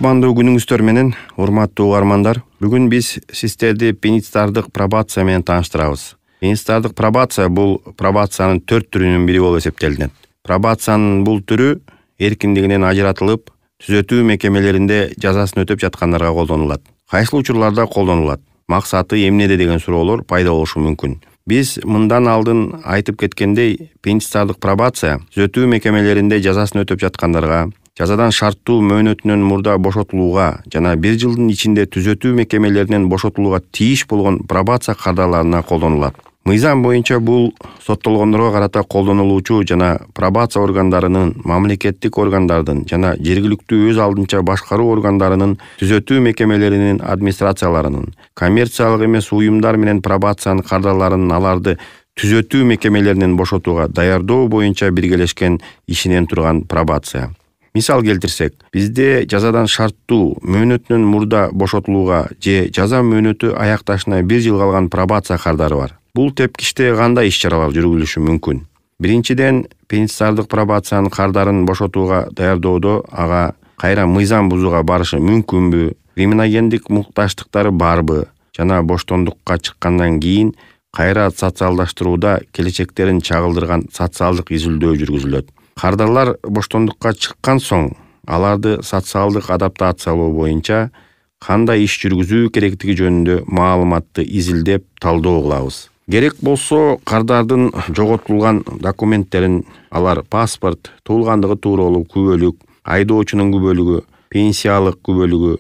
Кутмандуу күнүңүздөр менен, урматтуу угармандар. Бүгүн биз сиздерди пенитенциардык пробация менен тааныштырабыз. Пенитенциардык пробация бул пробациянын 4 түрүнүн бири болуп эсептелинет. Пробациянын бул түрү эркиндигинен ажыратылып, түзөтүү мекемелеринде жазасын өтөп жаткандарга колдонулат. Кайсыл учурларда колдонулат? Максаты эмнеде деген суроолор пайда болушу мүмкүн. Биз мындан алдын айтып кеткендей, пенитенциардык пробация түзөтүү мекемелеринде жазасын өтөп жаткандарга, жазадан шарттуу мөөнөтүнөн мурда бошотулууга жана 1 жылдын ичинде түзөтүү мекемелеринен бошотулууга тийиш болгон пробация каардаларына колдонулат. Мыйзам боюнча бул соттолгондорго карата колдонулуучу жана пробация органдарынын, мамлекеттик органдардын жана жергиликтүү өз алдынча башкаруу органдарынын, түзөтүү мекемелеринин администрацияларынын, коммерциялык эмес уюмдар менен пробациянын каардаларын аларды түзөтүү мекемелеринен бошотууга даярдоо боюнча биргелешкен ишенен турган пробация. Мисал келтирсек, бизде жазадан шарттуу мөөнөтүнөн мурда бошотулууга же жаза мөөнөтү аякташына 1 жыл калган пробация каардары бар. Бул тепкичте кандай иш-чаралар жүргүзүлүшү мүмкүн? Биринчиден, пенитенциардык пробациянын каардарын бошотууга даярдоодо ага кайра мыйзам бузууга барышы мүмкүнбү, криминогендик муктаждыктары барбы жана боштондукка чыккандан кийин кайра социалдаштырууда келечектерин чагылдырган социалдык изилдөө жүргүзүлөт. Каардарлар боштондукка чыккан соң аларды социалдык адаптациялоо боюнча кандай иш жүргүзүү керектиги жөнүндө маалыматты изилдеп, талдоо кылабыз. Керек болсо, каардардын жоготулган документтерин, алар паспорт, туулгандыгы тууралуу күбөлүк, айдоочунун күбөлүгү, пенсиялык күбөлүгү,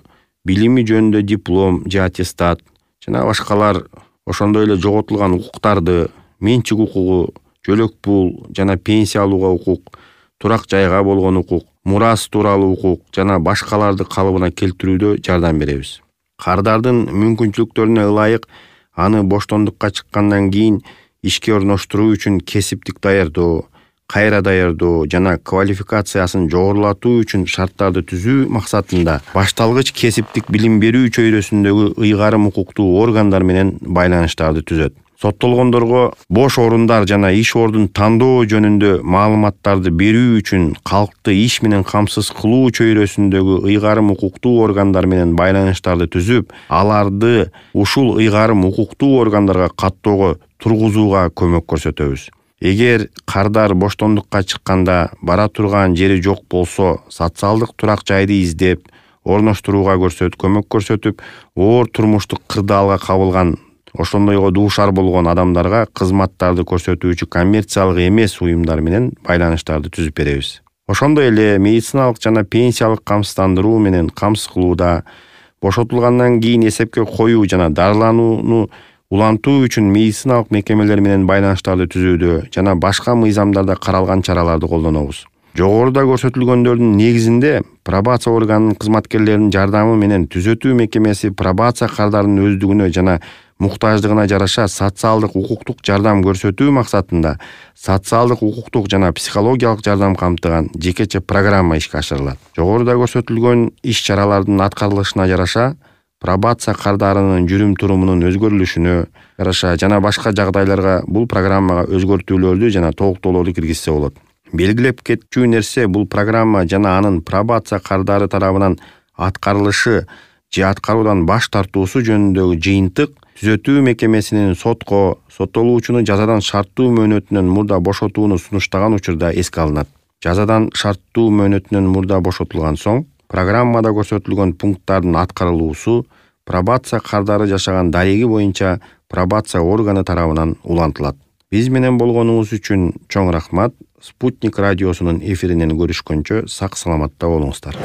билими жөнүндө диплом же аттестат жана башкалар, ошондой эле жоготулган укуктарды, менчик укугу, жөлөк пул жана пенсия алууга укук, турак жайга болгон укук, мурас тууралуу укук жана башкаларды калыбына келтирүүдө жардам беребиз. Каардардын мүмкүнчүлүктөрүнө ылайык аны боштондукка чыккандан кийин ишке орноштуруу үчүн кесиптик даярдоо, кайра даярдоо жана квалификациясын жогорулатуу үчүн шарттарды түзүү максатында башталгыч кесиптик билим берүү чөйрөсүндөгү ыйгарым укуктуу органдар менен байланыштарды түзөт. Соттолгондорго бош орундар жана иш ордун тандоо жөнүндө маалыматтарды берүү үчүн калкты иш менен камсыз кылуу чөйрөсүндөгү ыйгарым укуктуу органдар менен байланыштарды түзүп, аларды ушул ыйгарым укуктуу органдарга каттоого тургузууга көмөк көрсөтөбүз. Эгер каардар боштондукка чыкканда бара турган жери жок болсо, социалдык турак жайды издеп, орноштурууга көмөк көрсөтүп, оор турмуштук кырдаалга кабылган, ошондойго дуушар болгон адамдарга кызматтарды көрсөтүүчү коммерциялык эмес уюмдар менен байланыштарды түзүп беребиз. Ошондой эле медициналык жана пенсиялык камсыздандыруу менен камсыз кылууда, бошотулгандан кийин эсепке коюу жана дарыланууну улантуу үчүн медициналык мекемелер менен байланыштарды түзүүдө жана башка мыйзамдарда каралган чараларды колдонобуз. Жогоруда көрсөтүлгөндөрдүн негизинде пробация органынын кызматкерлеринин жардамы менен түзөтүү мекемеси пробация каардарынын өздүгүнө жана муктаждыгына жараша социалдык укуктук жардам көрсөтүү максатында социалдык укуктук жана психологиялык жардам камтыган жекече программа ишке ашырылат. Жогоруда көрсөтүлгөн иш-чаралардын аткарылышына жараша пробация каардарынын жүрүм-турумунун өзгөрүлүшүнө жараша жана башка жагдайларга бул программага өзгөртүүлөрдү жана толуктоолорду киргизсе болот. Белгилеп кетчү нерсе, бул программа жана анын пробация каардары тарабынан аткарылышы же аткаруудан баш тартуусу жөнүндөгү жыйынтык түзөтүү мекемесинин сотко соттолуучуну жазадан шарттуу мөөнөтүнөн мурда бошотууну сунуштаган учурда эске алынат. Жазадан шарттуу мөөнөтүнөн мурда бошотулган соң, программада көрсөтүлгөн пункттардын аткарылуусу пробация каардары жашаган дареги боюнча пробация органы тарабынан улантылат. Биз менен болгонуңуз үчүн чоң рахмат. Спутник радиосунун эфиринен көрүшкөнчө сак саламатта болуңуздар.